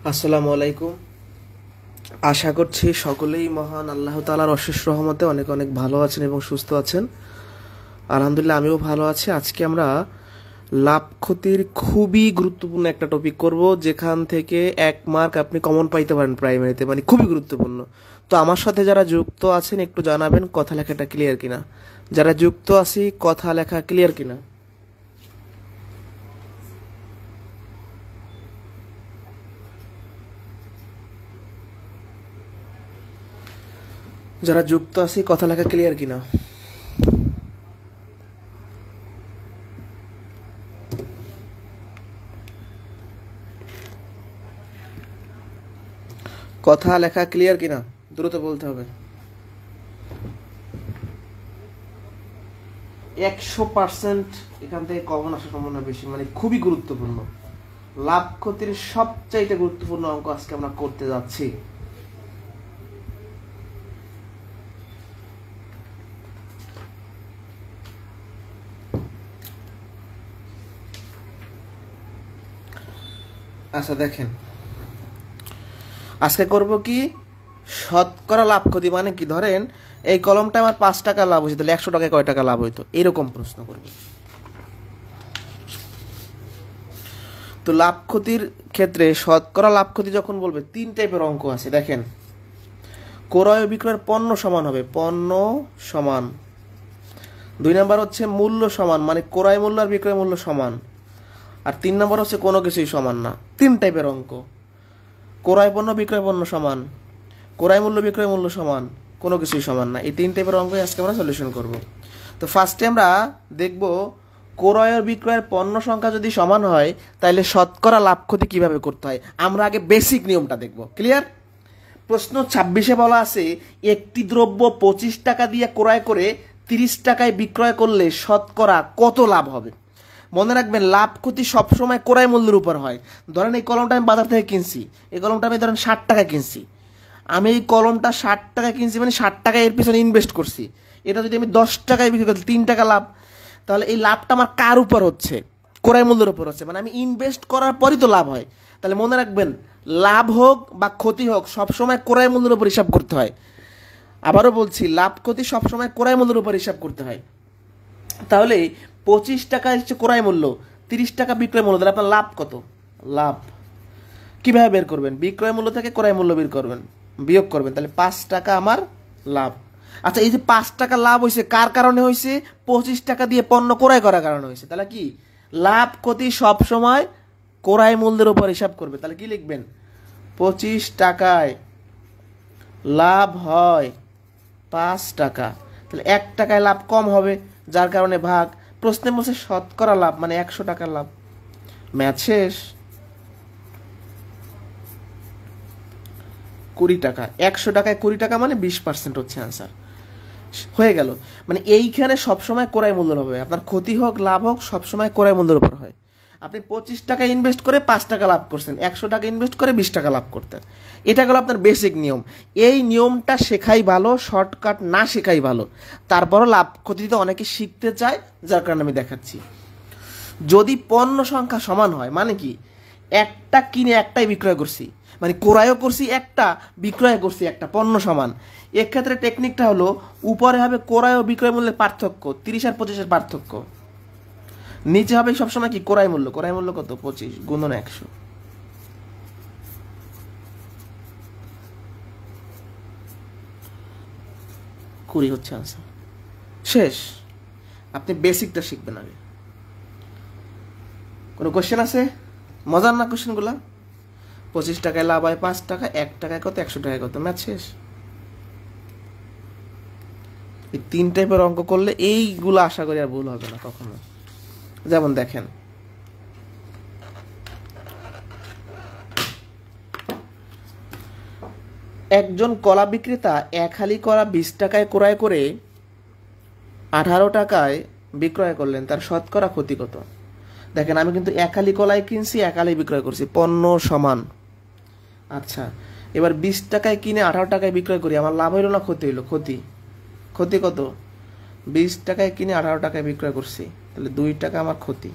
আসসালামু আলাইকুম। আশা করছি সকলেই মহান আল্লাহ তাআলার অশেষ রহমতে অনেক অনেক ভালো আছেন এবং সুস্থ আছেন। আলহামদুলিল্লাহ আমিও ভালো আছি। আজকে আমরা লাভ ক্ষতির খুবই গুরুত্বপূর্ণ একটা টপিক করব, যেখান থেকে 1 মার্ক আপনি কমন পাইতে পারেন প্রাইমারিতে, মানে খুবই গুরুত্বপূর্ণ। তো আমার সাথে যারা যুক্ত আছেন একটু জানাবেন কথা লেখাটা ক্লিয়ার কিনা। যারা যুক্ত আছি কথা লেখা ক্লিয়ার কিনা। যারা যুক্ত আছি কথা লেখা ক্লিয়ার কিনা। কথা লেখা ক্লিয়ার কিনা, দ্রুত বলতে হবে। 100% এখান থেকে কমন আসার সম্ভাবনা বেশি, মানে খুবই গুরুত্বপূর্ণ। লাভ ক্ষতির সবচাইতে গুরুত্বপূর্ণ অঙ্ক আজকে আমরা করতে যাচ্ছি। আচ্ছা দেখেন, আজকে করব কি, শতকরা লাভ ক্ষতি। মানে কি, ধরেন এই কলমটা আমার 5 টাকা লাভ হয়েছে, তাহলে 100 টাকায় কয় টাকা লাভ হইতো, এরকম প্রশ্ন করব। তো লাভ ক্ষতির ক্ষেত্রে শতকরা লাভ ক্ষতি যখন বলবে, 3 টাইপের অঙ্ক আছে। দেখেন, ক্রয় ও বিক্রয়ের পণ্য সমান হবে, পণ্য সমান। 2 নাম্বার হচ্ছে মূল্য সমান, মানে ক্রয় মূল্য আর বিক্রয় মূল্য সমান। আর 3 নাম্বার হচ্ছে কোনো কিছুই সমান না। 3 টাইপের অঙ্ক। ক্রয় পণ্য বিক্রয় পণ্য সমান, ক্রয় মূল্য বিক্রয় মূল্য সমান, কোনো কিছুই সমান না। এই 3 টাইপের অঙ্কই আজকে আমরা সলিউশন করব। তো ফার্স্টে আমরা দেখব, ক্রয় আর বিক্রয়ের পণ্য সংখ্যা যদি সমান হয় তাহলে শতকরা লাভ ক্ষতি কিভাবে করতে হয়। আমরা আগে বেসিক নিয়মটা দেখব। ক্লিয়ার? প্রশ্ন 26-এ বলা আছে, একটি দ্রব্য 25 টাকা দিয়ে ক্রয় করে 30 টাকায় বিক্রয় করলে শতকরা কত লাভ হবে। মনে রাখবেন, লাভ ক্ষতি সবসময় ক্রয় মূল্যের উপর হয়। ধরেন এই কলমটা আমি বাজার থেকে কিনছি, এই কলমটা আমি ধরেন 60 টাকায় কিনছি। আমি এই কলমটা 60 টাকায় কিনছি, মানে 60 টাকা এর পিছনে ইনভেস্ট করছি। এটা যদি আমি 10 টাকায় বিক্রি করি, 3 টাকা লাভ। তাহলে এই লাভটা আমার কার উপর হচ্ছে? ক্রয় মূল্যের উপর হচ্ছে। মানে আমি ইনভেস্ট করার পরই তো লাভ হয়। তাহলে মনে রাখবেন, লাভ হোক বা ক্ষতি হোক সবসময় ক্রয় মূল্যের উপর হিসাব করতে হয়। আবারও বলছি, লাভ ক্ষতি সবসময় ক্রয় মূল্যের উপর হিসাব করতে হয়। তাহলে 25 টাকা হচ্ছে ক্রয় মূল্য, 30 টাকা বিক্রয় মূল্য, তাহলে আপনার লাভ কত? লাভ কিভাবে বের করবেন? বিক্রয় মূল্য থেকে ক্রয় মূল্য বের করবেন, বিয়োগ করবেন, তাহলে 5 টাকা আমার লাভ। আচ্ছা, এই যে 5 টাকা লাভ হয়েছে কার কারণে হয়েছে? 25 টাকা দিয়ে পণ্য ক্রয় করার কারণে হয়েছে। তাহলে কি, লাভ ক্ষতি সব সময় ক্রয় মূল্যের উপর হিসাব করবে। তাহলে কি লিখবেন? 25 টাকায় লাভ হয় 5 টাকা, তাহলে 1 টাকায় লাভ কম হবে, যার কারণে ভাগ। প্রশ্নে বলছে শতকরা লাভ, মানে 100 টাকার লাভ। ম্যাথ শেষ। 20 টাকা, 100 টাকায় 20 টাকা, মানে 20% হচ্ছে আনসার। হয়ে গেল। মানে এইখানে সবসময় ক্রয় মূল্যের হবে, আপনার ক্ষতি হোক লাভ হোক সবসময় ক্রয় মূল্যের উপর হয়। আপনি 25 টাকা ইনভেস্ট করে 5 টাকা লাভ করছেন, 100 টাকা ইনভেস্ট করে 20 টাকা লাভ করতেন। এটা গেল আপনার বেসিক নিয়ম। এই নিয়মটা শেখাই ভালো, শর্টকাট না শেখাই ভালো। তারপরও লাভ ক্ষতিতে অনেকে শিখতে চায়, যার কারণে আমি দেখাচ্ছি। যদি পণ্য সংখ্যা সমান হয়, মানে কি, একটা কিনে একটাই বিক্রয় করছি, মানে ক্রয়ও করছি একটা, বিক্রয় করছি একটা, পণ্য সমান। এক্ষেত্রে টেকনিকটা হলো, উপরে হবে ক্রয় ও বিক্রয় মূল্যের পার্থক্য, 30 আর 25-এর পার্থক্য। নিচে হবে সবসময় কি, ক্রয় মূল্য। ক্রয় মূল্য কত? 25 গুণন 100। 20 হচ্ছে আনসার। শেষ। আপনি বেসিকটা শিখবেন আগে। কোনো কোশ্চেন আছে? মজার না কোশ্চেনগুলা? 25 টাকায় লাভ হয় 5 টাকা, 1 টাকায় কত, 100 টাকায় কত, ম্যাথ শেষ। এই 3 টাইপের অঙ্ক করলে এইগুলো আশা করি আর ভুল হবে না কখনো। যেমন দেখেন, একজন কলা বিক্রেতা 1 হালি কলা 20 টাকায় ক্রয় করে 18 টাকায় বিক্রয় করলেন, তার শতকরা ক্ষতি কত? দেখেন, আমি কিন্তু 1 হালি কলাই কিনছি, 1 হালি বিক্রয় করছি, পণ্য সমান। আচ্ছা, এবার 20 টাকায় কিনে 18 টাকায় বিক্রয় করি, আমার লাভ হইলো না ক্ষতি হইলো? ক্ষতি। ক্ষতি কত? 20 টাকায় কিনে 18 টাকায় বিক্রয় করছি, তাহলে 2 টাকা আমার ক্ষতি।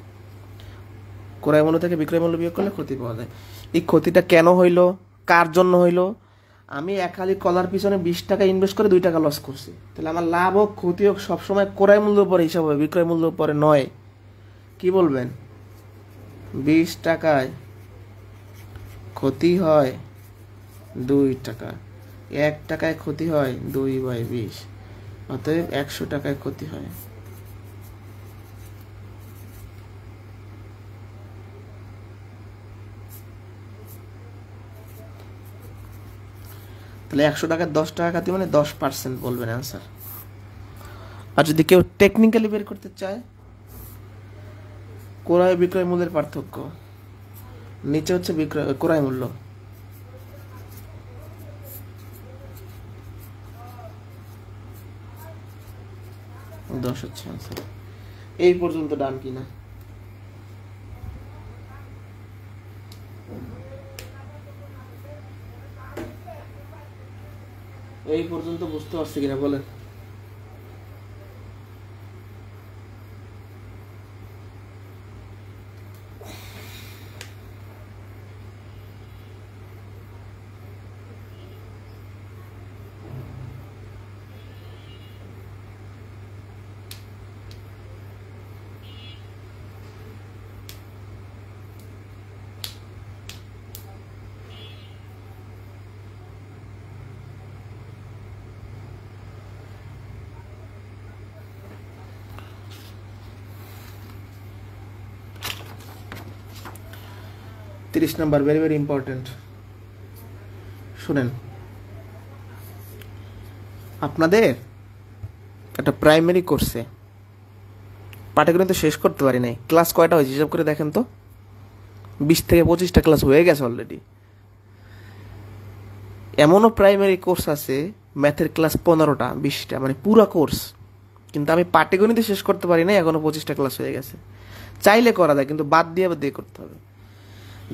ক্রয় মূল্য থেকে বিক্রয় মূল্য বিয়োগ করলে ক্ষতি পাওয়া যায়। এই ক্ষতিটা কেন হইলো, কার জন্য হইলো? আমি এক হালি কলার পিছনে 20 টাকা ইনভেস্ট করে 2 টাকা লস করছি, তাহলে আমার লাভ হোক ক্ষতি হোক সবসময় ক্রয় মূল্যের উপরে হিসাব হবে, বিক্রয় মূল্যের উপরে নয়। কি বলবেন? 20 টাকায় ক্ষতি হয় 2 টাকা, 1 টাকায় ক্ষতি হয় 2/20, অতএব 100 টাকায় ক্ষতি হয়। তাহলে 100 টাকায় 10 টাকা খাতি মানে 10% বলবেন অ্যান্সার। আর যদি কেউ টেকনিক্যালি বের করতে চায়, ক্রয় বিক্রয় মূল্যের পার্থক্য, নিচে হচ্ছে ক্রয় মূল্য, দশ হচ্ছে আনসার। এই পর্যন্ত ডান কিনা? এই পর্যন্ত বুঝতে পারছি কিনা বলেন? তিরিশ নাম্বার, ভেরি ভেরি ইম্পর্টেন্ট। শুনেন, আপনাদের একটা প্রাইমারি কোর্সে পাঠ্যক্রম শেষ করতে পারি নাই, ক্লাস কয়টা হয়েছে হিসাব করে দেখেন তো? 20 থেকে 25টা ক্লাস হয়ে গেছে অলরেডি। এমনও প্রাইমারি কোর্স আছে ম্যাথের ক্লাস 15টা 20টা, মানে পুরো কোর্স, কিন্তু আমি পাটিগণিতে শেষ করতে পারি না, এখনো 25টা ক্লাস হয়ে গেছে। চাইলে করা যায়, কিন্তু বাদ দিয়ে আবার দিয়ে করতে হবে।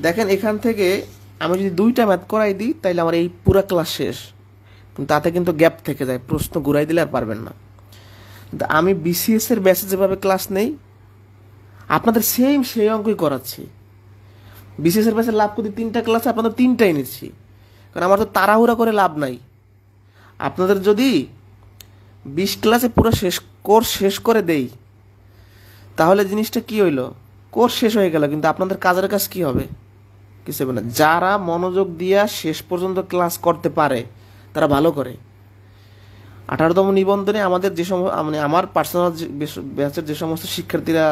দেখেন, এখান থেকে আমি যদি 2টা ম্যাথ করাই দিই তাইলে আমার এই পুরো ক্লাস শেষ, কিন্তু তাতে কিন্তু গ্যাপ থেকে যায়, প্রশ্ন ঘুরাই দিলে আর পারবেন না। কিন্তু আমি বিসিএস এর ব্যাচে যেভাবে ক্লাস নেই আপনাদের সেই অঙ্কই করাচ্ছি। বিসিএস এর ব্যাচে লাভ করতে 3টা ক্লাস, আপনাদের 3টাই নিচ্ছি, কারণ আমার তো তাড়াহুড়া করে লাভ নাই। আপনাদের যদি 20 ক্লাসে পুরো কোর্স শেষ করে দেই তাহলে জিনিসটা কি হইলো, কোর্স শেষ হয়ে গেল, কিন্তু আপনাদের কাজের কাজ কি হবে? কিছু হবে না। যারা মনোযোগ দিয়া শেষ পর্যন্ত ক্লাস করতে পারে তারা ভালো করে। 18তম নিবন্ধনে আমাদের যে মানে আমার পার্সোনাল ব্যাচের যে সমস্ত শিক্ষার্থীরা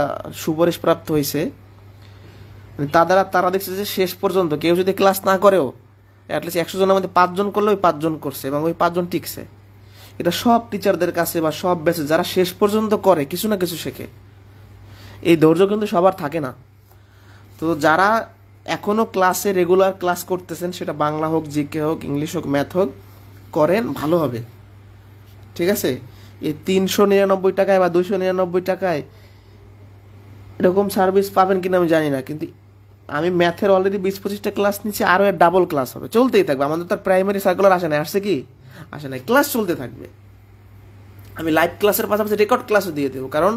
সুপারিশ প্রাপ্ত হয়েছে, তারা দেখছে যে শেষ পর্যন্ত কেউ যদি ক্লাস না করেও অ্যাটলিস্ট 100 জনের মধ্যে 5 জন করলে ওই 5 জন করছে এবং ওই 5 জন টিকছে। এটা সব টিচারদের কাছে বা সব ব্যাচে যারা শেষ পর্যন্ত করে কিছু না কিছু শেখে। এই ধৈর্য কিন্তু সবার থাকে না। তো যারা এখনো ক্লাসে রেগুলার ক্লাস করতেছেন, সেটা বাংলা হোক, জিকে হোক, ইংলিশ হোক, ম্যাথ হোক, করেন, ভালো হবে। ঠিক আছে? এই 399 টাকায় বা 299 টাকায় এরকম সার্ভিস পাবেন কিনা আমি জানি না, কিন্তু আমি ম্যাথের অলরেডি 20-25টা ক্লাস নিচ্ছি, আরও এর ডাবল ক্লাস হবে, চলতেই থাকবে। আমাদের তো প্রাইমারি সার্কুলার আসে না, আসছে কি আসে না, ক্লাস চলতে থাকবে। আমি লাইভ ক্লাসের পাশাপাশি রেকর্ড ক্লাসও দিয়ে দেবো, কারণ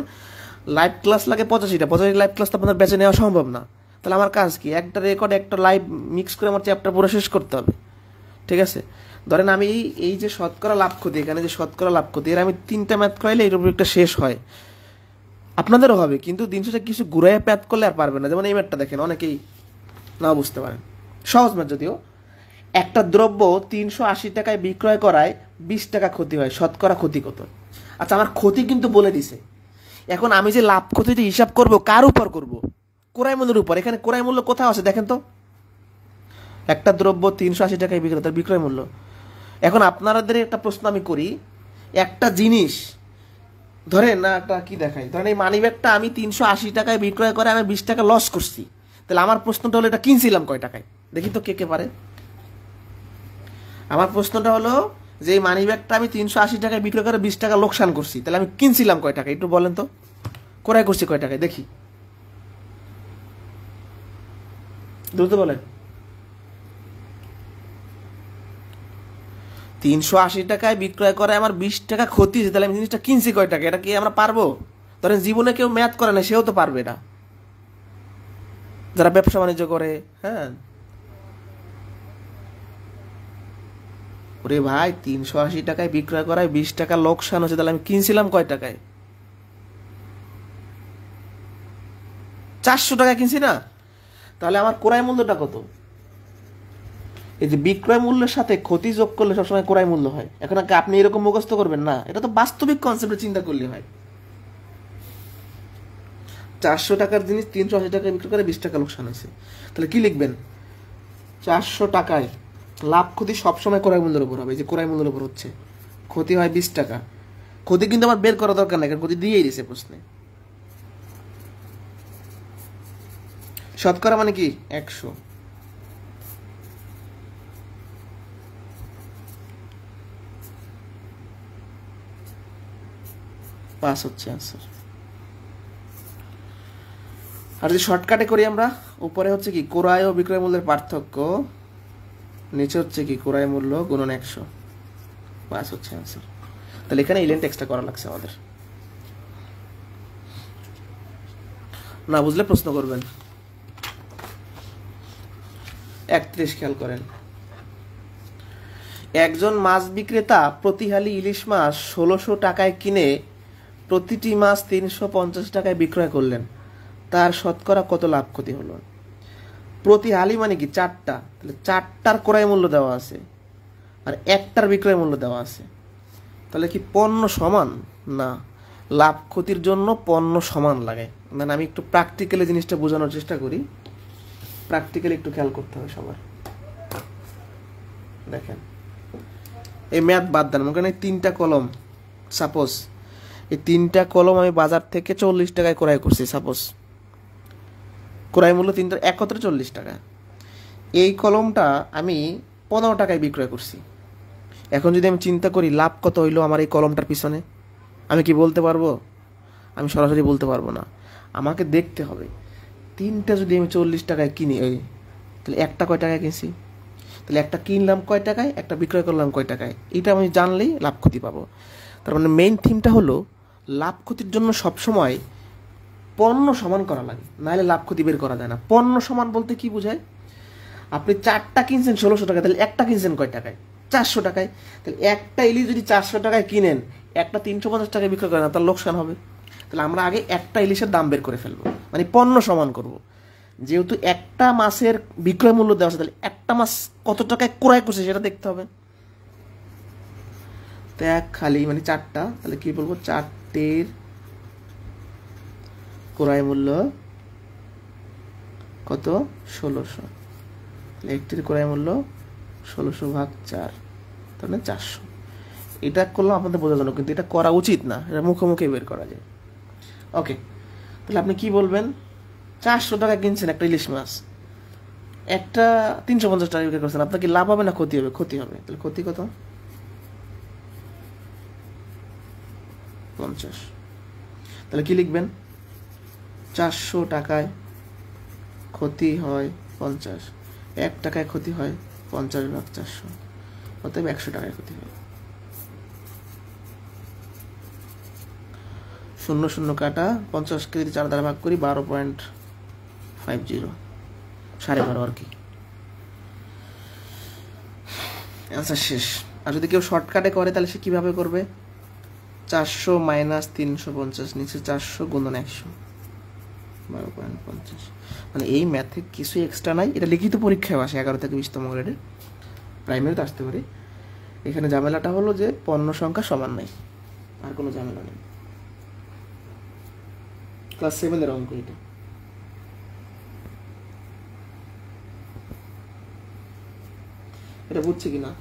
লাইভ ক্লাস লাগে 85টা লাইভ ক্লাস তো আপনার ব্যাচে নেওয়া সম্ভব না। তাহলে আমার কাজ কি? একটা রেকর্ড একটা লাইভ মিক্স করে আমার চ্যাপ্টার পুরো শেষ করতে হবে। ঠিক আছে? ধরেন আমি এই যে শতকরা লাভ ক্ষতি, এখানে যে শতকরা লাভ ক্ষতি, এর আমি 3টা ম্যাথ করাইলে এই রুব্রিকটা শেষ হয়, আপনাদেরও হবে। কিন্তু দিন শেষে কিছু ঘুরাইয়া ম্যাথ করলে আর পারবেন না। যেমন এই ম্যাথটা দেখেন, অনেকেই নাও বুঝতে পারেন, সহজ ম্যাথ যদিও। একটা দ্রব্য 380 টাকায় বিক্রয় করায় 20 টাকা ক্ষতি হয়, শতকরা ক্ষতি কত? আচ্ছা, আমার ক্ষতি কিন্তু বলে দিছে। এখন আমি যে লাভ ক্ষতিটি হিসাব করব কার উপর করব? ক্রয় মূল্যের উপর। এখানে ক্রয় মূল্য কোথাও আছে দেখেন তো? একটা দ্রব্য 380 টাকায় বিক্রয়, তার বিক্রয় মূল্য। এখন আপনাদের একটা প্রশ্ন আমি করি, একটা জিনিস ধরেন না, একটা কি দেখাই, ধরেন এই মানি ব্যাগটা আমি 380 টাকায় বিক্রয় করে আমি 20 টাকা লস করছি, তাহলে আমার প্রশ্নটা হলো এটা কিনছিলাম কয় টাকায়? দেখি তো কে পারে। আমার প্রশ্নটা হলো যে এই মানি ব্যাগটা আমি 380 টাকায় বিক্রয় করে 20 টাকা লোকসান করছি, তাহলে আমি কিনছিলাম কয় টাকা? একটু বলেন তো, ক্রয় করছি কয় টাকায় দেখি, দ্রুত বলেন। 380 টাকায় বিক্রয় করে আমার 20 টাকা ক্ষতি, তাহলে আমি জিনিসটা কিনছি কয় টাকা? এটা কি আমরা পারবো? ধরেন জীবনে কেউ ম্যাথ করে না, সেও তো পারবে না, যারা ব্যবসা বাণিজ্য করে। হ্যাঁ, ওরে ভাই 380 টাকায় বিক্রয় করায় 20 টাকা লোকসান হচ্ছে, তাহলে আমি কিনছিলাম কয় টাকায়? 400 টাকা কিনছি না? তাহলে আমার ক্রয় মূল্যটা কত? এই যে বিক্রয় মূল্যের সাথে ক্ষতি যোগ করলে সবসময় ক্রয় মূল্য হয়। এখন আপনি এরকম মুখস্থ করবেন না, এটা তো বাস্তবিক কনসেপ্টে চিন্তা করলে হয়। 400 টাকার জিনিস 380 টাকায় বিক্রি করে 20 টাকা লোকসান হয়েছে, তাহলে কি লিখবেন? 400 টাকায় লাভ ক্ষতি সবসময় ক্রয় মূল্যের উপর হবে। এই যে ক্রয় মূল্যের উপর হচ্ছে, ক্ষতি হয় 20 টাকা। ক্ষতি কিন্তু আমার বের করা দরকার নাই, কারণ ক্ষতি দিয়েই দিয়েছে প্রশ্নে। শতকরা মানে কি? 100। পাস হচ্ছে आंसर। আর যদি শর্টকাটে করি আমরা, উপরে হচ্ছে কি ক্রয় ও বিক্রয় মূল্যের পার্থক্য, নিচে হচ্ছে কি ক্রয় মূল্য গুণন 100, পাস হচ্ছে आंसर। তাহলে এখানে ইলেন্ট এক্সট্রা করা লাগছে আমাদের। না বুঝলে প্রশ্ন করবেন। 31 খেয়াল করেন, একজন মাছ বিক্রেতা প্রতি হালি ইলিশ মাছ 1600 টাকায় কিনে প্রতিটি মাছ 350 টাকায় বিক্রয় করলেন, তার শতকরা কত লাভ ক্ষতি হলো? প্রতি হালি মানে কি 4টা, তাহলে 4টার ক্রয় মূল্য দেওয়া আছে আর 1টার বিক্রয় মূল্য দেওয়া আছে, তাহলে কি পণ্য সমান? না, লাভ ক্ষতির জন্য পণ্য সমান লাগে। মানে আমি একটু প্র্যাকটিক্যালি জিনিসটা বোঝানোর চেষ্টা করি, প্র্যাকটিক্যালি একটু খেয়াল করতে হবে সবার। দেখেন, এই ম্যাথ বাদ দেন, মনে করেন এই 3টা কলম, সাপোজ এই 3টা কলম আমি বাজার থেকে 40 টাকায় ক্রয় করছি, সাপোজ ক্রয় মূল্য 3টার একত্রে 40 টাকা। এই কলমটা আমি 15 টাকায় বিক্রয় করছি। এখন যদি আমি চিন্তা করি লাভ কত হইলো আমার এই কলমটার পিছনে, আমি কি বলতে পারবো? আমি সরাসরি বলতে পারবো না, আমাকে দেখতে হবে 3টা যদি আমি 40 টাকায় কিনি, তাহলে একটা কয় টাকায় কিনছি, তাহলে একটা কিনলাম কয় টাকায়, একটা বিক্রয় করলাম কয় টাকায়, এটা আমি জানলেই লাভ ক্ষতি পাবো। তার মানে মেইন থিমটা হলো লাভ ক্ষতির জন্য সবসময় পণ্য সমান করা লাগে, নাহলে লাভ ক্ষতি বের করা যায় না। পণ্য সমান বলতে কি বোঝায়? আপনি 4টা কিনছেন 1600 টাকায়, তাহলে একটা কিনছেন কয় টাকায়? 400 টাকায়। তাহলে একটা ইলিশ যদি 400 টাকায় কিনেন, একটা 350 টাকায় বিক্রয় করেন, তার লোকসান হবে। তাহলে আমরা আগে একটা ইলিশের দাম বের করে ফেলবো, মানে পণ্য সমান করব। যেহেতু একটা মাছের বিক্রয় মূল্য দেওয়া আছে, তাহলে একটা মাছ কত টাকায় ক্রয় করছে সেটা দেখতে হবে। তো এক খালি মানে 4টা, তাহলে কি বলবো? 4টের ক্রয় মূল্য কত? 1600। তাহলে একটির ক্রয় মূল্য 1600 ভাগ 4, তাহলে 400। এটা করলাম আপনাদের বোঝার জন্য, কিন্তু এটা করা উচিত না, এটা মুখোমুখি বের করা যায়। ওকে, তাহলে আপনি কি বলবেন? 400 টাকা কিনছেন একটা ইলিশ মাছ, একটা 350 টাকা বিক্রি করছেন, আপনার কি লাভ হবে না ক্ষতি হবে? ক্ষতি হবে। তাহলে ক্ষতি কত? 50। তাহলে কি লিখবেন? 400 টাকায় ক্ষতি হয় 50, 1 টাকায় ক্ষতি হয় 50 ভাগ 400, অতএব 100 টাকায় ক্ষতি হয়। 0 0 কাটা, 50কে যদি 4 দ্বারা ভাগ করি 12.50, 12.5 আর কি। আনসার শেষ। আর যদি কেউ শর্টকাটে করে তাহলে সে কিভাবে করবে? 400 মাইনাস 350, নিচে 400 গুণন 100, 12.50। মানে এই ম্যাথে কিছু এক্সট্রা নাই, এটা লিখিত পরীক্ষায় আসে 11 থেকে 20তম গ্রেডে, প্রাইমারিতে আসতে পারে। এখানে ঝামেলাটা হলো যে পণ্য সংখ্যা সমান নাই, আর কোনো ঝামেলা নেই। ক্লাস 7-এর অঙ্ক এটা। এটা বুঝছে কিনা?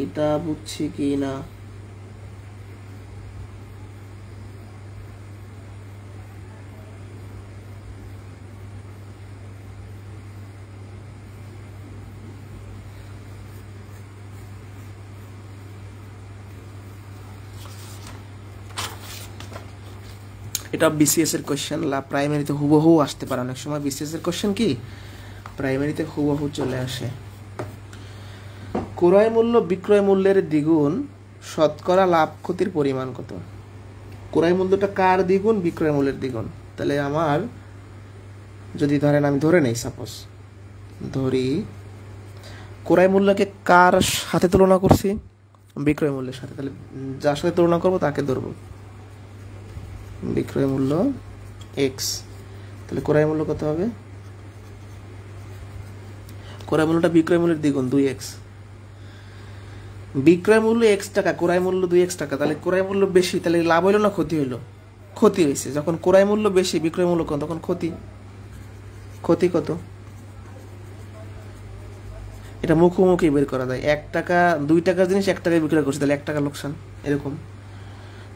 এটা বুঝছে কি না? এটা বিসিএস এর কোশ্চেন, প্রাইমারিতে হুবহু আসতে পারে। অনেক সময় বিসিএস এর কোশ্চেন কি প্রাইমারিতে হুবহু চলে আসে। ক্রয় মূল্য বিক্রয় মূল্যের দ্বিগুণ, শতকরা লাভ ক্ষতির পরিমাণ কত? ক্রয় মূল্যটা কার দ্বিগুণ? বিক্রয় মূল্যের দ্বিগুণ। তাহলে আমার যদি ধরেন আমি ধরে নেই, সাপোজ ধরি ক্রয় মূল্যকে কার সাথে তুলনা করছি, বিক্রয় মূল্যের সাথে, তাহলে যার সাথে তুলনা করব তাকে ধরবো, বিক্রয় মূল্য এক্স, তাহলে ক্রয় মূল্য কত হবে, ক্রয় মূল্যটা বিক্রয় মূল্যের দ্বিগুণ 2x, বিক্রয় মূল্য x টাকা, ক্রয় মূল্য 2x টাকা, তাহলে ক্রয় মূল্য বেশি, তাহলে লাভ হইলো না ক্ষতি হইলো, ক্ষতি হয়েছে। যখন ক্রয় মূল্য বেশি বিক্রয় মূল্য কম তখন ক্ষতি, ক্ষতি কত, এটা মুখোমুখি বের করা যায়। 1 টাকা 2 টাকার জিনিস 1 টাকায় বিক্রয় করছে, তাহলে 1 টাকা লোকসান, এরকম।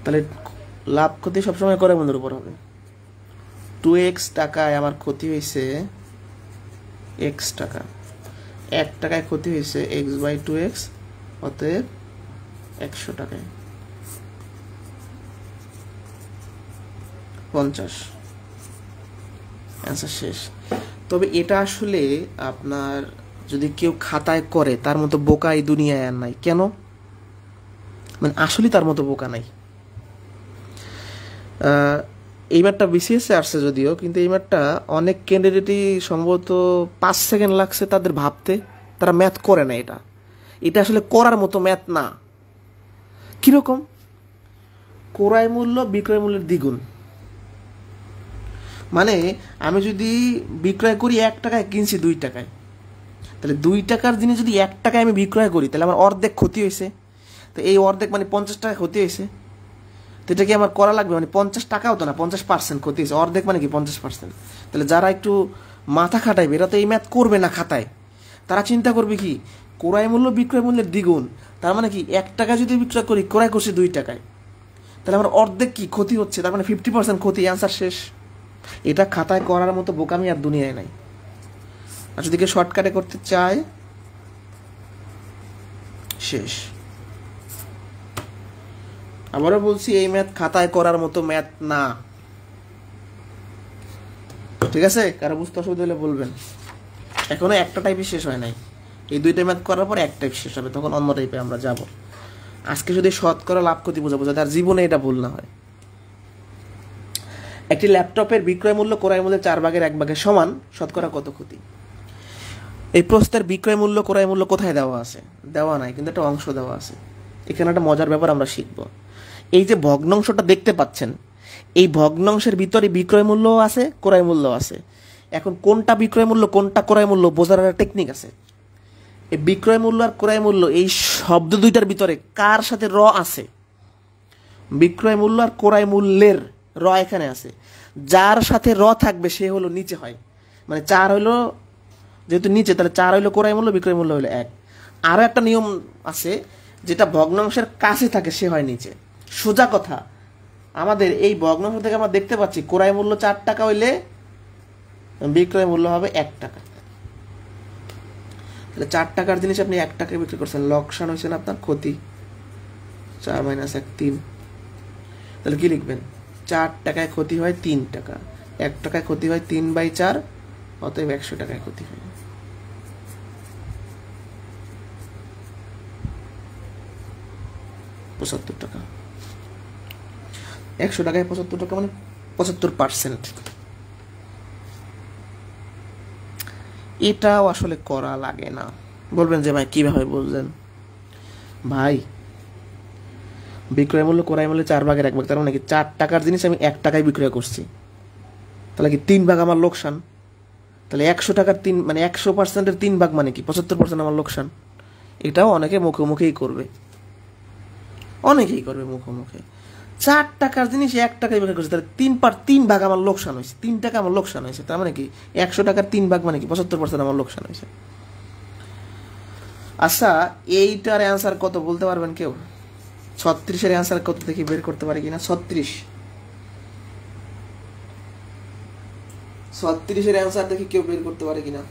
তাহলে লাভ ক্ষতি সবসময় ক্রয় মূল্যের উপর হবে। 2x টাকায় আমার ক্ষতি হয়েছে x টাকা, 1 টাকায় ক্ষতি হয়েছে x/2x, অতএব 100 টাকায় 50, অ্যান্সার শেষ। তবে এটা আসলে আপনার যদি কেউ খাতায় করে তার মতো বোকা এই দুনিয়ায় আর নাই। কেন? মানে আসলে তার মতো বোকা নাই। এই ম্যাটটা বিসিএসে আসছে যদিও, কিন্তু এই ম্যাটটা অনেক ক্যান্ডিডেটই সম্ভবত 5 সেকেন্ড লাগছে তাদের ভাবতে, তারা ম্যাথ করে না। এটা আসলে করার মতো ম্যাথ না। কিরকম? ক্রয় মূল্য বিক্রয় মূল্যের দ্বিগুণ, মানে আমি যদি বিক্রয় করি 1 টাকায়, কিনছি 2 টাকায়, তাহলে 2 টাকার জিনিস যদি 1 টাকায় আমি বিক্রয় করি তাহলে আমার অর্ধেক ক্ষতি হয়েছে। তো এই অর্ধেক মানে 50 টাকা ক্ষতি হয়েছে। তো এটা কি আমার করা লাগবে? মানে 50 টাকাও তো না, 50% ক্ষতি হয়েছে, অর্ধেক মানে কি 50%। তাহলে যারা একটু মাথা খাটাইবে এরা তো এই ম্যাথ করবে না খাতায়। তারা চিন্তা করবে কি, ক্রয় মূল্য বিক্রয় মূল্যের দ্বিগুণ, তার মানে কি 1 টাকা যদি বিক্রয় করি, ক্রয় করছি 2 টাকায়, তাহলে আমার অর্ধেক কি ক্ষতি হচ্ছে, তার মানে 50% ক্ষতি। অ্যান্সার শেষ। এটা খাতায় করার মতো বোকামি আর দুনিয়ায় নাই। আর যদি কেউ শর্টকাটে করতে চায়, শেষ। আবারও বলছি, এই ম্যাথ খাতায় করার মতো ম্যাথ না। ঠিক আছে? কারো বুঝতে অসুবিধা হলে বলবেন। এখনো একটা টাইপই শেষ হয় নাই, এই 2টা ম্যাথ করার পর এক টাইপ শেষ হবে, তখন অন্য টাইপে আমরা যাব। আজকে যদি শতকরা লাভ ক্ষতি বোঝাবো, যাতে আর জীবনে এটা ভুল না হয়। একটি ল্যাপটপের বিক্রয় মূল্য ক্রয় মূল্যের 4/1 সমান, শতকরা কত ক্ষতি? এই প্রশ্নের বিক্রয় মূল্য ক্রয় মূল্য কোথায় দেওয়া আছে? দেওয়া নাই, কিন্তু একটা অংশ দেওয়া আছে। এখানে একটা মজার ব্যাপার আমরা শিখব। এই যে ভগ্নাংশটা দেখতে পাচ্ছেন, এই ভগ্নাংশের ভিতরে বিক্রয় মূল্য আছে, ক্রয় মূল্য আছে। এখন কোনটা বিক্রয় মূল্য কোনটা ক্রয় মূল্য বোঝার একটা টেকনিক আছে। এই বিক্রয় মূল্য আর ক্রয় মূল্য, এই শব্দ দুইটার ভিতরে কার সাথে র আছে? বিক্রয় মূল্য আর ক্রয় মূল্যের র এখানে আছে। যার সাথে র থাকবে সে হলো নিচে হয়, মানে 4 হইলো যেহেতু নিচে, তাহলে 4 হইলো ক্রয় মূল্য, বিক্রয় মূল্য হইলো 1। আরও একটা নিয়ম আছে, যেটা ভগ্নাংশের কাছে থাকে সে হয় নিচে। সোজা কথা, আমাদের এই ভগ্নাংশ থেকে আমরা দেখতে পাচ্ছি ক্রয় মূল্য 4 টাকা হইলে বিক্রয় মূল্য হবে 1 টাকা। তাহলে 4 টাকার জিনিস আপনি 1 টাকায় বিক্রি করছেন, লোকসান হয়েছে না আপনার, ক্ষতি। 4 - 1 3। তাহলে কি লিখবেন? 4 টাকায় ক্ষতি হয় 3 টাকা, 1 টাকায় ক্ষতি হয় 3/4, অতএব 100 টাকায় ক্ষতি হয়। টাকা। 100 টাকায় 75 টাকা মানে 75%। এটাও আসলে করা লাগে না। বলবেন যে ভাই কিভাবে বুঝলেন? ভাই, বিক্রয় মূল্য ক্রয় মূল্য 4/1, তার মানে কি 4 টাকার জিনিস আমি 1 টাকায় বিক্রয় করছি, তাহলে কি 3 ভাগ আমার লোকসান। তাহলে 100 টাকার 3 মানে 100%-এর 3 ভাগ মানে কি 75% আমার লোকসান। এটাও অনেকে মুখোমুখিই করবে, অনেকেই করবে মুখোমুখি। 4 টাকার জিনিস 1 টাকায় বিক্রি করছে, তাহলে 3 ভাগ আমার লোকসান হয়েছে, 3 টাকা আমার লোকসান হয়েছে, তার মানে কি 100 টাকার 3 ভাগ মানে কি 75% আমার লোকসান হয়েছে। আচ্ছা, এইটার অ্যান্সার কত বলতে পারবেন কেউ? 36-এর অ্যান্সার কত দেখি বের করতে পারি কিনা। 36-এর অ্যান্সার দেখি কেউ বের করতে পারে কিনা।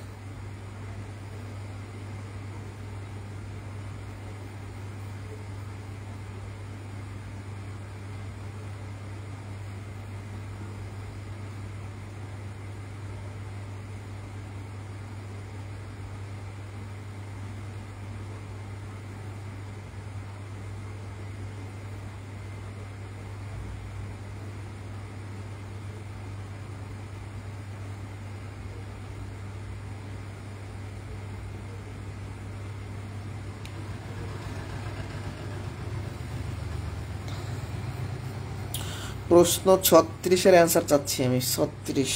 প্রশ্ন 36-এর অ্যান্সার চাচ্ছি আমি। 36।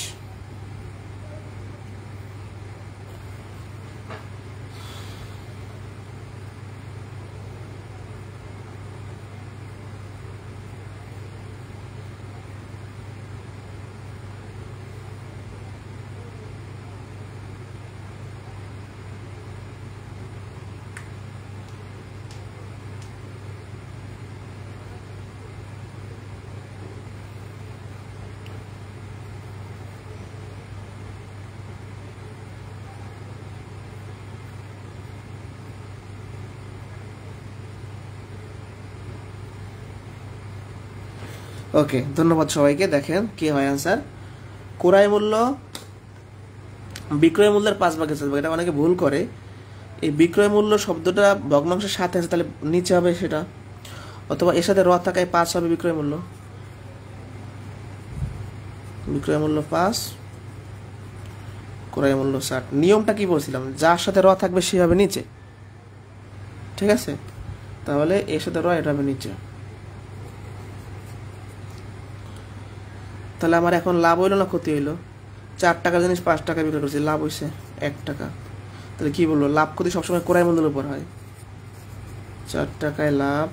ওকে, ধন্যবাদ সবাইকে। দেখেন কি হয় অ্যান্সার। ক্রয় মূল্য বিক্রয় মূল্যের 5/4, এটা অনেকে ভুল করে। এই বিক্রয় মূল্য শব্দটা ভগ্নাংশের সাথে আছে, তাহলে নিচে হবে সেটা, অথবা এর সাথে র থাকায় 5 হবে বিক্রয় মূল্য। বিক্রয় মূল্য 5, ক্রয় মূল্য 60। নিয়মটা কি বলছিলাম, যার সাথে র থাকবে সে হবে নিচে, ঠিক আছে? তাহলে এর সাথে র, এটা হবে নিচে। তাহলে আমার এখন লাভ হইলো না ক্ষতি হইলো? 4 টাকার জিনিস 5 টাকা বিক্রি করছি, লাভ হয়েছে 1 টাকা। তাহলে কি বলবো, লাভ ক্ষতি সবসময় ক্রয় মূল্যের উপর হয়। 4 টাকায় লাভ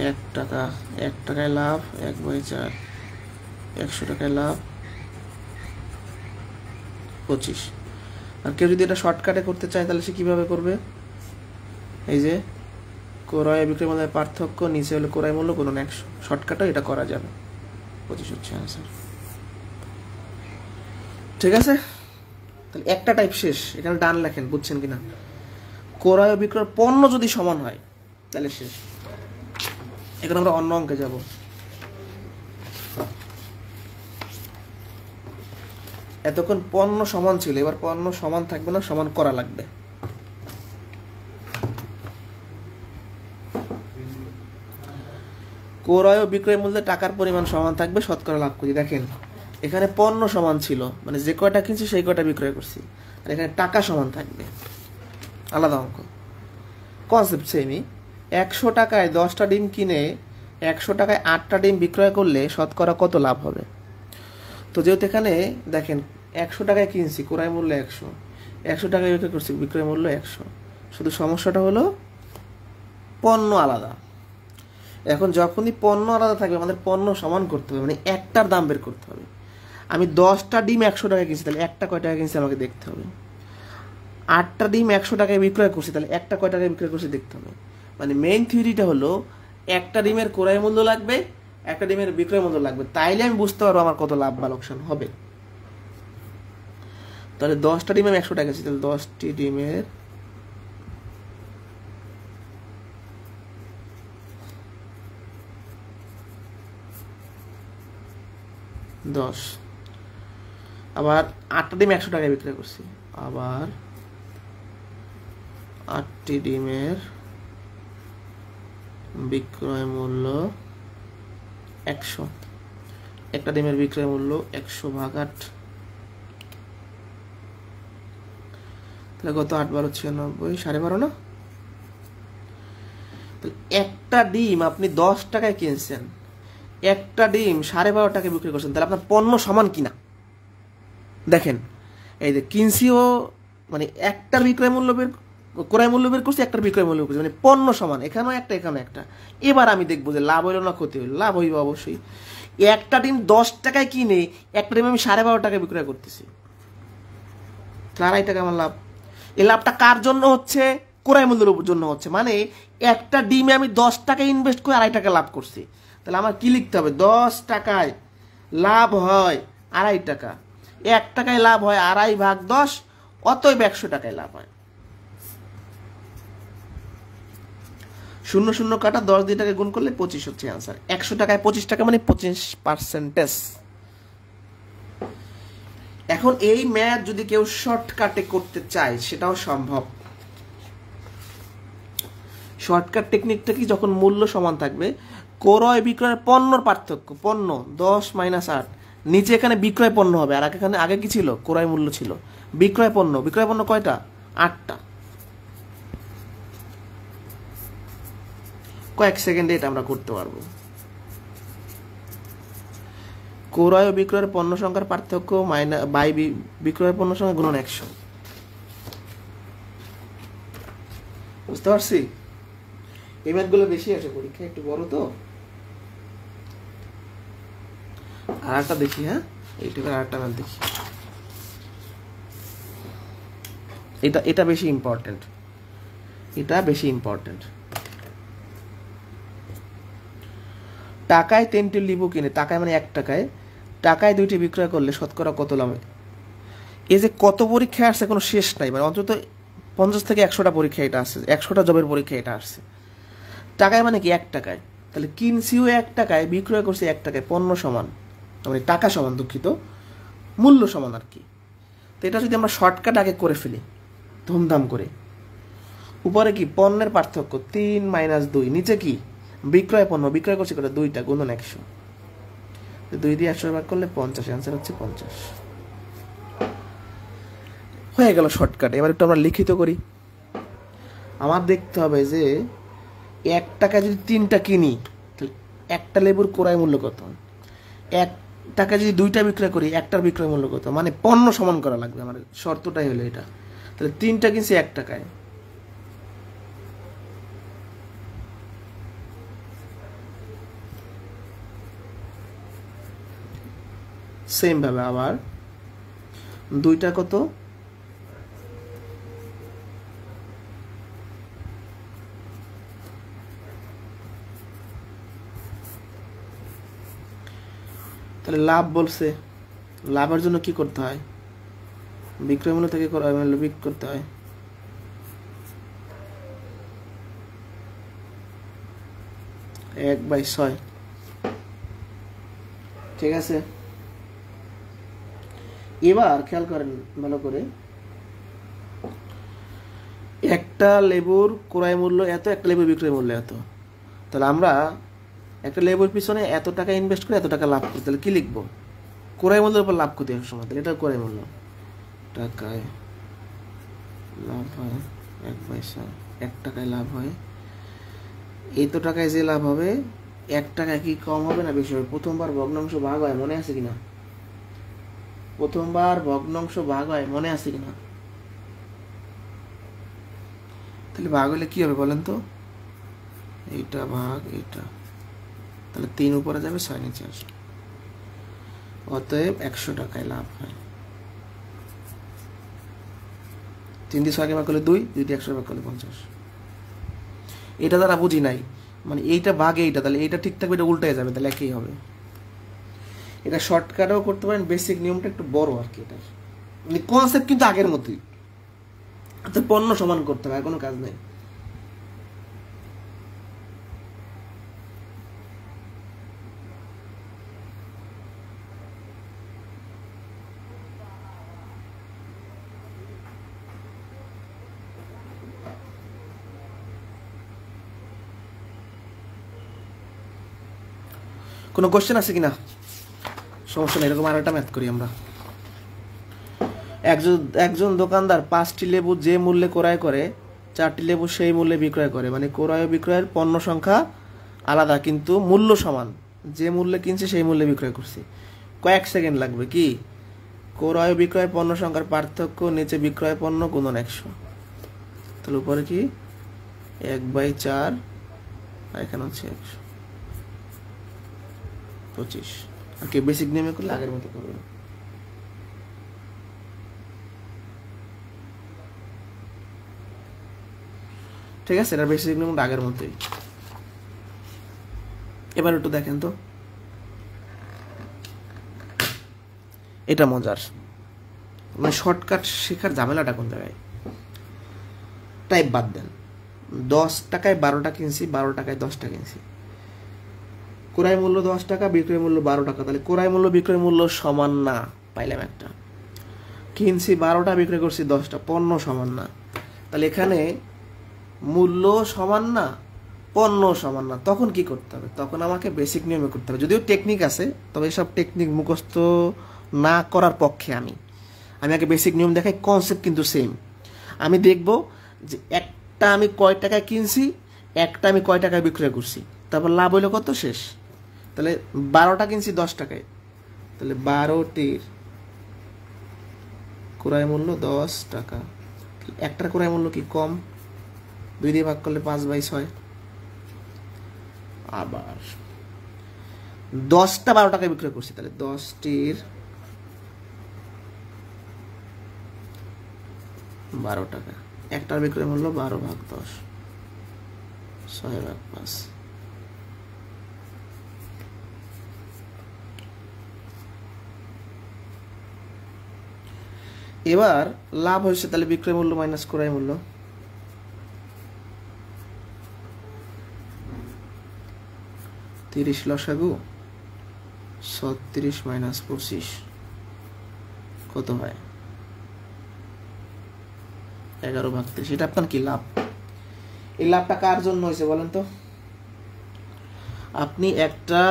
1 টাকা, 1 টাকায় লাভ 1/4, 100 টাকায় লাভ 25। আর কেউ যদি এটা শর্টকাটে করতে চায় তাহলে সে কিভাবে করবে? এই যে ক্রয় বিক্রয় মূল্যের পার্থক্য, নিচে হলো ক্রয় মূল্য গুণন 100, শর্টকাটে এটা করা যাবে। 25 হচ্ছে আনসার, ঠিক আছে? তাহলে একটা টাইপ শেষ। এখানে ডান লেখেন, বুঝছেন কিনা? ক্রয় বিক্রয় পণ্য যদি সমান হয় তাহলে শেষ। এখন আমরা অন্য অঙ্কে যাব। এতক্ষণ পণ্য সমান ছিল, এবার পণ্য সমান থাকবে না, সমান করা লাগবে। ক্রয় ও বিক্রয় মূল্যে টাকার পরিমাণ সমান থাকবে, শতকরা লাভ করি। দেখেন এখানে পণ্য সমান ছিল, মানে যে কয়টা কিনছি সেই কয়টা বিক্রয় করছি, আর এখানে টাকা সমান থাকবে, আলাদা অঙ্ক। কনসেপ্ট সেমই। 100 টাকায় 10টা ডিম কিনে 100 টাকায় 8টা ডিম বিক্রয় করলে শতকরা কত লাভ হবে? তো যেহেতু এখানে দেখেন 100 টাকায় কিনছি, ক্রয় মূল্য 100, 100 টাকায় বিক্রয় করছি, বিক্রয় মূল্য 100। শুধু সমস্যাটা হলো পণ্য আলাদা। এখন যখনই পণ্য আলাদা থাকবে আমাদের পণ্য সমান করতে হবে, মানে একটার দাম বের করতে হবে। আমি 10টা ডিম 100 টাকায় কিনছি, তাহলে একটা কয় টাকা কিনছি আমাকে দেখতে হবে। 8টা ডিম 100 টাকায় বিক্রয় করছি, তাহলে একটা কয় টাকায় বিক্রয় করছি দেখতে হবে। মানে মেইন থিওরিটা হলো একটা ডিমের ক্রয় মূল্য লাগবে, একটা ডিমের বিক্রয় মূল্য লাগবে, তাইলে আমি বুঝতে পারবো আমার কত লাভ বা লোকসান হবে। তাহলে 10টা ডিম আমি 100 টাকা কিনছি, তাহলে 10টি ডিমের 10, আবার 8টা ডিম 100 টাকায় বিক্রয় করছি, আবার 8টি ডিমের বিক্রয় মূল্য 100, একটা ডিমের বিক্রয় মূল্য 100/8, তাহলে কত? 8×12 = 96, 12.5 না? একটা ডিম আপনি 10 টাকায় কিনছেন, একটা ডিম 12.5 টাকায় বিক্রি করছেন, তাহলে আপনার পণ্য সমান কিনা দেখেন। এই যে কিনছিও, মানে একটার বিক্রয় মূল্য বের, ক্রয় মূল্য বের করছি, একটার বিক্রয় মূল্য করছি, মানে পণ্য সমান, এখানেও একটা এখানেও একটা। এবার আমি দেখবো যে লাভ হইলো না ক্ষতি হইলো। লাভ হইবে অবশ্যই। একটা ডিম 10 টাকায় কিনে একটা ডিম আমি 12.5 টাকায় বিক্রয় করতেছি, 2.5 টাকা আমার লাভ। এই লাভটা কার জন্য হচ্ছে? ক্রয় মূল্যের জন্য হচ্ছে। মানে একটা ডিমে আমি 10 টাকা ইনভেস্ট করে 2.5 টাকা লাভ করছি। তাহলে আমার কি লিখতে হবে? 10 টাকায় লাভ হয় 2.5 টাকা, 1 টাকায় লাভ হয় 2.5/10, অতএব 100 টাকায় লাভ হয়। 0 0 কাটা 10 দিয়ে টাকা গুণ করলে 25 হচ্ছে আনসার। 100 টাকায় 25 টাকা মানে 25%। এখন এই ম্যাথ যদি কেউ শর্টকাটে করতে চায় সেটাও সম্ভব। শর্টকাট টেকনিকটা কি? যখন মূল্য সমান থাকবে, ক্রয় বিক্রয়ের পণ্যর পার্থক্য, পণ্য 10 - 8, নিচে এখানে বিক্রয় পণ্য হবে, আর এখানে আগে কি ছিল? ক্রয় মূল্য ছিল। বিক্রয় পণ্য, বিক্রয় পণ্য কয়টা? 8টা। কয়েক সেকেন্ডে এটা আমরা করতে পারবো। ক্রয় ও বিক্রয়ের পণ্য সংখ্যার পার্থক্য বাই বিক্রয়ের পণ্য সংখ্যা গুণন 100। বুঝতে পারছি? এই ম্যাথগুলো বেশি আসে পরীক্ষা, একটু বড় তো। আর একটা দেখি, হ্যাঁ এইটুকুর আর একটা ম্যাথ দেখি। এটা বেশি ইম্পর্টেন্ট, এটা বেশি ইম্পর্টেন্ট। টাকায় 3টি লেবু কিনে, টাকায় মানে 1 টাকায়, টাকায় 2টি বিক্রয় করলে শতকরা কত লাভ? এই যে কত পরীক্ষা আসছে কোনো শেষ নাই, মানে অন্তত 50 থেকে 100টা পরীক্ষা এটা আসছে, 100টা জবের পরীক্ষা এটা আসছে। টাকায় মানে কি 1 টাকায়, তাহলে কিনছিও 1 টাকায়, বিক্রয় করছি 1 টাকায়, পণ্য সমান, মানে টাকা সমান, দুঃখিত, মূল্য সমান আর কি। তো এটা যদি আমরা শর্টকাট আগে করে ফেলি ধুমধাম করে, উপরে কি পণ্যের পার্থক্য 3 - 2, নিচে কি বিক্রয় পণ্য, বিক্রয় করছি করে 2টা, গুণন 100, 2 দিয়ে 100 ভাগ করলে 50, অ্যান্সার হচ্ছে 50। হয়ে গেল শর্টকাট। এবার একটু আমরা লিখিত করি। আমার দেখতে হবে যে 1 টাকায় যদি 3টা কিনি তাহলে একটা লেবুর ক্রয় মূল্য কত, 1 টাকায় যদি 2টা বিক্রয় করি একটার বিক্রয় মূল্য কত, মানে পণ্য সমান করা লাগবে। আমার শর্তটাই হলো এটা। তাহলে 3টা কিনছি 1 টাকায়, সেম ভাবে আবার 2টা কত, তাহলে লাভ বলছে, লাভের জন্য কি করতে হয়, বিক্রয় মূল্য থেকে ক্রয় মূল্য বিয়োগ করতে হয়। এক বাই 6, ঠিক আছে। এবার খেয়াল করেন ভালো করে, একটা লেবুর ক্রয় মূল্য এত, একটা লেবুর বিক্রয় মূল্য এত, তাহলে আমরা একটা লেবুর পিছনে এত টাকা ইনভেস্ট করে এত টাকা লাভ করি, তাহলে কি লিখবো, ক্রয় মূল্যের উপর লাভ করতে এক সময়, তাহলে এটা ক্রয় মূল্য, টাকায় লাভ হয় 1/6, 1 টাকায় লাভ হয়, এই তো টাকায় যে লাভ হবে 1 টাকায় কি কম হবে না বেশি হবে? প্রথমবার ভগ্নাংশ ভাগ হয়, মনে আছে কিনা? প্রথমবার ভগ্নাংশ ভাগ হয়, মনে আছে কিনা? তাহলে ভাগ হলে কি হবে বলেন তো, এইটা ভাগ এইটা, তাহলে 3 উপরে যাবে 6 নিচে আসবে, অতএব 100 টাকায় লাভ হয়। 3 দিয়ে 6 ভাগ করলে 2, 2 দিয়ে 100 ভাগ করলে 50। এটা দ্বারা বুঝি নাই, মানে এইটা ভাগে এইটা, তাহলে এইটা ঠিক থাকবে, এটা উল্টে যাবে, তাহলে একই হবে। এটা শর্টকাটও করতে পারেন, বেসিক নিয়মটা একটু বড় আর কি। এটা মানে কনসেপ্ট কিন্তু আগের মতোই, তো পণ্য সমান করতে হবে, কোনো কাজ নেই। কোনো কোশ্চেন আছে কিনা? সমস্যা নেই, এরকম আর একটা ম্যাথ করি আমরা। একজন দোকানদার 5টি লেবু যে মূল্যে ক্রয় করে 4টি লেবু সেই মূল্যে বিক্রয় করে, মানে ক্রয় ও বিক্রয়ের পণ্য সংখ্যা আলাদা কিন্তু মূল্য সমান, যে মূল্যে কিনছে সেই মূল্যে বিক্রয় করছি। কয়েক সেকেন্ড লাগবে। কি ক্রয় ও বিক্রয়ের পণ্য সংখ্যার পার্থক্য, নিচে বিক্রয় পণ্য গুণন 100, তাহলে উপরে কি 1/4 আর এখানে হচ্ছে 125। আর কি বেসিক নিয়মে করলে আগের মতো করবে। ঠিক আছে, এটা বেসিক নিয়ম আগের মতোই। এবার একটু দেখেন তো, এটা মজার, মানে শর্টকাট শেখার ঝামেলাটা কোন জায়গায়? টাইপ বাদ দেন। 10 টাকায় 12টা কিনছি, 12 টাকায় 10টা কিনছি, ক্রয় মূল্য 10 টাকা, বিক্রয় মূল্য 12 টাকা, তাহলে ক্রয় মূল্য বিক্রয় মূল্য সমান না, পাইলাম একটা। কিনছি 12টা, বিক্রয় করছি 10টা, পণ্য সমান না, তাহলে এখানে মূল্য সমান না, পণ্য সমান না। তখন কি করতে হবে? তখন আমাকে বেসিক নিয়মে করতে হবে। যদিও টেকনিক আছে, তবে এসব টেকনিক মুখস্থ না করার পক্ষে আমি আগে বেসিক নিয়ম দেখাই, কনসেপ্ট কিন্তু সেম। আমি দেখব যে একটা আমি কয় টাকায় কিনছি, একটা আমি কয় টাকায় বিক্রয় করছি, তারপর লাভ হইলো কত, শেষ। তাহলে 12টা কিনছি 10 টাকায়, তাহলে 12টির ক্রয় মূল্য 10 টাকা। একটার ক্রয় মূল্য কি কম, 2 দিয়ে ভাগ করলে 5/6। আবার 10টা 12 টাকায় বিক্রয় করছি, তাহলে 10টির 12 টাকা। একটার বিক্রয় মূল্য 12/10, 6/5। এবার লাভ হয়েছে, তাহলে বিক্রয় মূল্য মাইনাস ক্রয় মূল্য, 30 লসাগু 36 মাইনাস 25 কত হয়? 11/30। এটা আপনার কি লাভ? এই লাভটা কার জন্য হয়েছে বলেন তো? আপনি একটা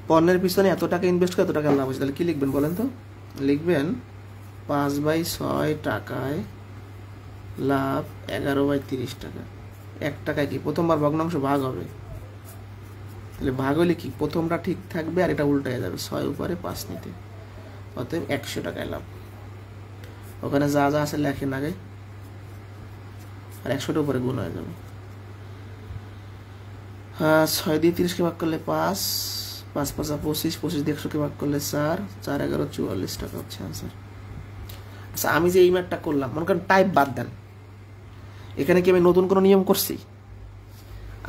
পণ্যের পিছনে এত টাকা ইনভেস্ট করে এত টাকা লাভ হয়েছে, তাহলে কি লিখবেন বলেন তো? লিখবেন 5/6 টাকায় লাভ 11/30 টাকা। 1 টাকায় কি প্রথমবার ভগ্নাংশ ভাগ হবে, তাহলে ভাগ হলে কি প্রথমটা ঠিক থাকবে আর এটা উল্টায় যাবে, 6 উপরে 5 নিতে, অতএব 100 টাকায় লাভ। ওখানে যা যা আছে লেখেন আগে, আর 100টার উপরে গুণ হয়ে যাবে। 6 দিয়ে 30কে ভাগ করলে 5, 5 5 25, 25 দিয়ে 100কে ভাগ করলে 4, 4 11 44 টাকা হচ্ছে আনসার। আচ্ছা, আমি যে এই ম্যাথটা করলাম, মনে করেন টাইপ বাদ দেন, এখানে কি আমি নতুন কোনো নিয়ম করছি?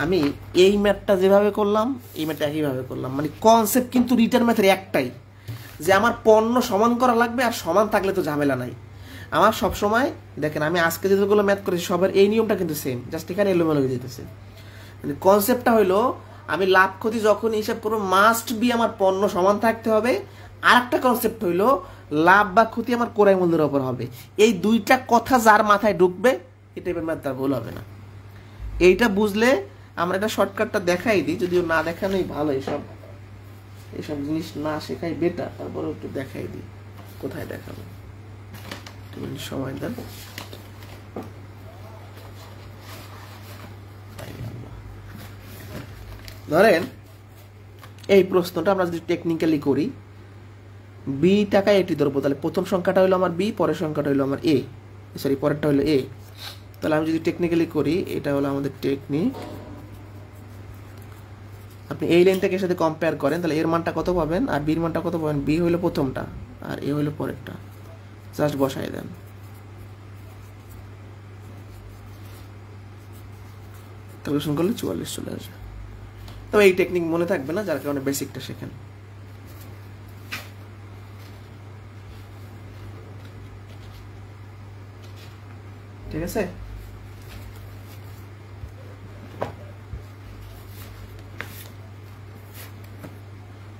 আমি এই ম্যাথটা যেভাবে করলাম এই ম্যাথটা একইভাবে করলাম, মানে কনসেপ্ট কিন্তু রিটার্ন ম্যাথের একটাই, যে আমার পণ্য সমান করা লাগবে, আর সমান থাকলে তো ঝামেলা নাই। আমার সবসময় দেখেন, আমি আজকে যেগুলো ম্যাথ করেছি সবার এই নিয়মটা কিন্তু সেম, জাস্ট এখানে এলোমেলো হয়ে যেতেছে। মানে কনসেপ্টটা হইলো, আমি লাভ ক্ষতি যখন হিসাব করবো মাস্ট বি আমার পণ্য সমান থাকতে হবে। আর একটা কনসেপ্ট হইলো, লাভ বা ক্ষতি আমার ক্রয় মূল্যের ওপর হবে। এই দুইটা কথা যার মাথায় ঢুকবে, এই টাইপের ম্যাথ তার ভুল হবে না। এইটা বুঝলে আমরা এটা শর্টকাটটা দেখাই দিই, যদিও না দেখানোই ভালো, এইসব জিনিস না শেখাই বেটার, তারপরে একটু দেখাই দিই। কোথায় দেখাবো, সময় দেন। ধরেন এই প্রশ্নটা আমরা যদি টেকনিক্যালি করি, বি টাকায় এটি ধরবো, তাহলে প্রথম সংখ্যাটা হলো আমার বি, পরের সংখ্যাটা হলো আমার এ, সরি পরেরটা হলো এ। তাহলে আমি যদি টেকনিক্যালি করি, এটা হলো আমাদের টেকনিক। আপনি এই লাইনটাকে এর সাথে কম্পেয়ার করেন, তাহলে এর মানটা কত পাবেন আর বির মানটা কত পাবেন? বি হইলো প্রথমটা আর এ হইলো পরেরটা, জাস্ট বসাই দেন। ক্যালকুলেশন করলে 44 চলে আসবে। তবে এই টেকনিক মনে থাকবে না, যার কারণে বেসিকটা শেখেন। ঠিক আছে?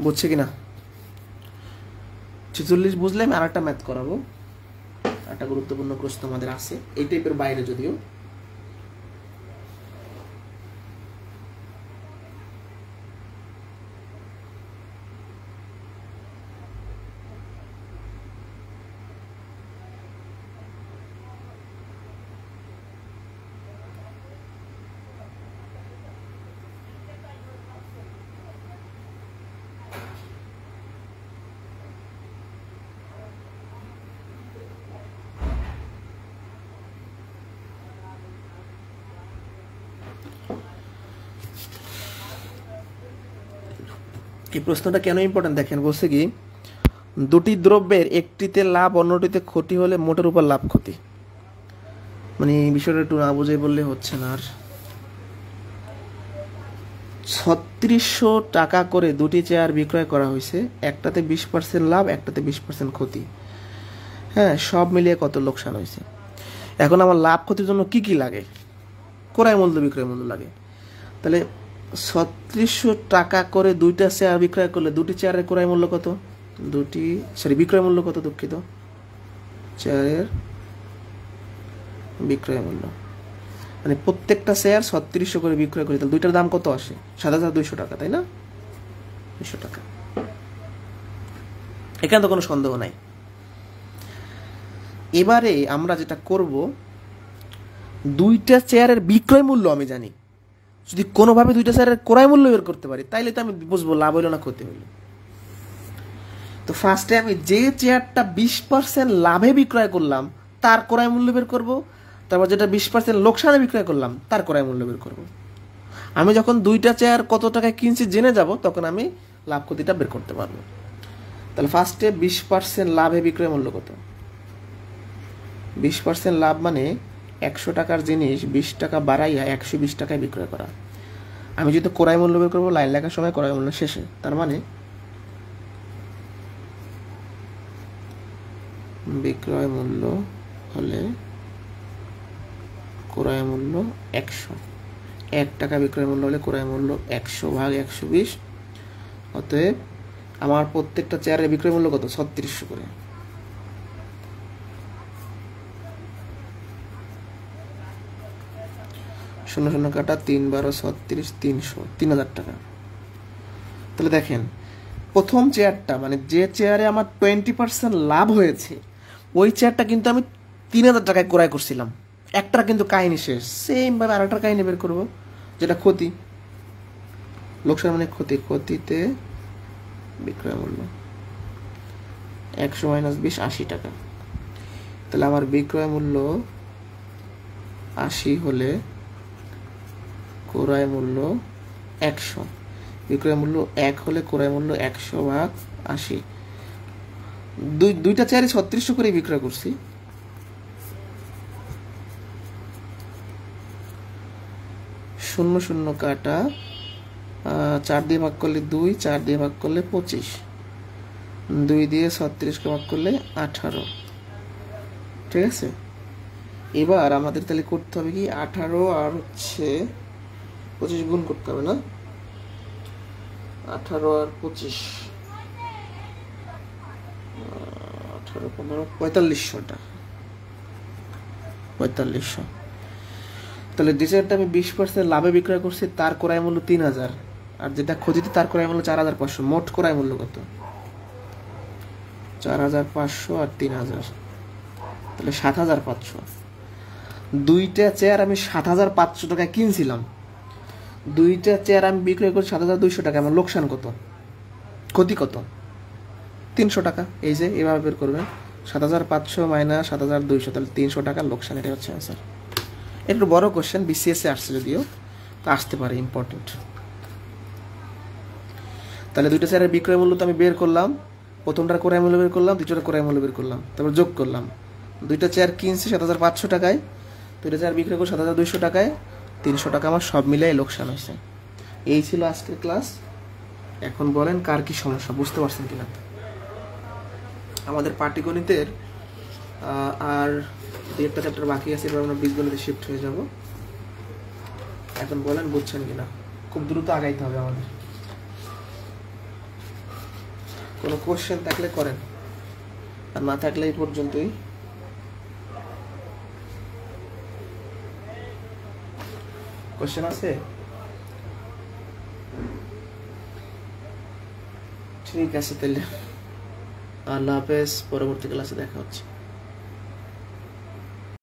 বুঝছে কিনা? 46 বুঝলে আমি আর একটা ম্যাথ করাবো, একটা গুরুত্বপূর্ণ প্রশ্ন আমাদের আছে এই টাইপের বাইরে যদিও। এই প্রশ্নটা কেন ইম্পর্টেন্ট দেখেন, বলছে কি দুটি দ্রব্যের একটিতে লাভ অন্যটিতে ক্ষতি হলে মোটের উপর লাভ ক্ষতি। মানে এই বিষয়টা একটু না বুঝে বললে হচ্ছে না। আর 3600 টাকা করে দুটি চেয়ার বিক্রয় করা হয়েছে, একটাতে 20% লাভ, একটাতে 20% ক্ষতি। হ্যাঁ, সব মিলিয়ে কত লোকসান হয়েছে। এখন আমার লাভ ক্ষতির জন্য কি কি লাগে? ক্রয় মূল্য বিক্রয় মূল্য লাগে। তাহলে 3600 টাকা করে দুইটা চেয়ার বিক্রয় করলে দুটি চেয়ারের ক্রয় মূল্য কত? বিক্রয় মূল্য কত, দুঃখিত, চেয়ারের বিক্রয় মূল্য, মানে প্রত্যেকটা শেয়ার 3600 করে বিক্রয় করি, তাহলে দুইটার দাম কত আসে? 7200 টাকা, তাই না? 200 টাকা। এখানে তো কোনো সন্দেহ নাই। এবারে আমরা যেটা করব, দুইটা চেয়ারের বিক্রয় মূল্য আমি জানি, যদি কোনোভাবে দুইটা চেয়ারের ক্রয় মূল্য বের করতে পারি, তাইলে তো আমি বুঝবো লাভ হইলো না ক্ষতি হইলো। তো ফার্স্টে আমি যে চেয়ারটা 20% লাভে বিক্রয় করলাম তার ক্রয় মূল্য বের করব, তারপর যেটা 20% লোকসানে বিক্রয় করলাম তার ক্রয় মূল্য বের করব। আমি যখন দুইটা চেয়ার কত টাকায় কিনছি জেনে যাব, তখন আমি লাভ ক্ষতিটা বের করতে পারবো। তাহলে ফার্স্টে 20% লাভে বিক্রয় মূল্য কত? 20% লাভ মানে 100 টাকার জিনিস 20 টাকা বাড়াইয়া 120 টাকায় বিক্রয় করা। আমি যদি ক্রয় মূল্য বের করবো লাইন লেখার সময় ক্রয় মূল্য শেষে, তার মানে বিক্রয় মূল্য হলে ক্রয় মূল্য 100, 1 টাকা বিক্রয় মূল্য হলে ক্রয় মূল্য 100 ভাগ 120। অতএব আমার প্রত্যেকটা চেয়ারের বিক্রয় মূল্য কত? 3600 করে। শূন্য শূন্য কাটা 3 12 36 300, 3000 টাকা। তাহলে দেখেন প্রথম চেয়ারটা মানে যে চেয়ারে আমার 20% লাভ হয়েছে ওই চেয়ারটা কিন্তু আমি 3000 টাকায় ক্রয় করছিলাম। একটা কিন্তু কাহিনী শেষ। সেম ভাবে আরেকটা কাহিনী বের করবো, যেটা ক্ষতি। লোকসান মানে ক্ষতি, ক্ষতিতে বিক্রয় মূল্য 100 - 20 80 টাকা। তাহলে আমার বিক্রয় মূল্য 80 হলে ক্রয় মূল্য 100, বিক্রয় মূল্য 1 হলে ক্রয় মূল্য 100 ভাগ 80। দুইটা চেয়ারে 3600 করে বিক্রয় করছি। শূন্য শূন্য কাটা 4 দিয়ে ভাগ করলে 2, 4 দিয়ে ভাগ করলে 25, 2 দিয়ে 36কে ভাগ করলে 18। ঠিক আছে, এবার আমাদের তাহলে করতে হবে কি 18 আর হচ্ছে 25 গুণ করতে হবে না? 18 আর 25 18 15 4500টা 4500। তাহলে যে চেয়ারটা আমি 20% লাভে বিক্রয় করছি তার ক্রয় মূল্য 3000, আর যেটা ক্ষতিতে তার ক্রয় মূল্য 4500। মোট ক্রয় মূল্য কত? 4500 আর 3000, তাহলে 7500। দুইটা চেয়ার আমি 7500 টাকায় কিনছিলাম, দুইটা চেয়ার আমি বিক্রয় করছি 7200 টাকা। আমার লোকসান কত? ক্ষতি কত? 300 টাকা। এই যে এভাবে বের করবেন, 7500 - 7200, তাহলে 300 টাকা লোকসান। এটা হচ্ছে আনসার। একটু বড় কোশ্চেন, বিসিএস এ আসছে যদিও, তো আসতে পারে, ইম্পর্টেন্ট। তাহলে দুইটা চেয়ারের বিক্রয় মূল্য তো আমি বের করলাম, প্রথমটার ক্রয় মূল্য বের করলাম, দ্বিতীয়টার ক্রয় মূল্য বের করলাম, তারপর যোগ করলাম। দুইটা চেয়ার কিনছি 7500 টাকায়, দুইটা চেয়ার বিক্রয় করছি 7200 টাকায়, 300 টাকা আমার সব মিলাই লোকসান হয়েছে। এই ছিল আজকের ক্লাস। এখন বলেন কার কি সমস্যা, বুঝতে পারছেন কিনা? আমাদের পাটিগণিতের আর 2টা চ্যাপ্টার বাকি আছে, এবার আমরা বীজগণিতে শিফট হয়ে যাব। এখন বলেন বুঝছেন কিনা? খুব দ্রুত আগাইতে হবে আমাদের। কোনো কোশ্চেন থাকলে করেন, আর না থাকলে এই পর্যন্তই। কোশ্চেন আছে? ঠিক আছে, তাহলে আল্লাহ হাফেজ, পরবর্তী ক্লাসে দেখা হচ্ছে।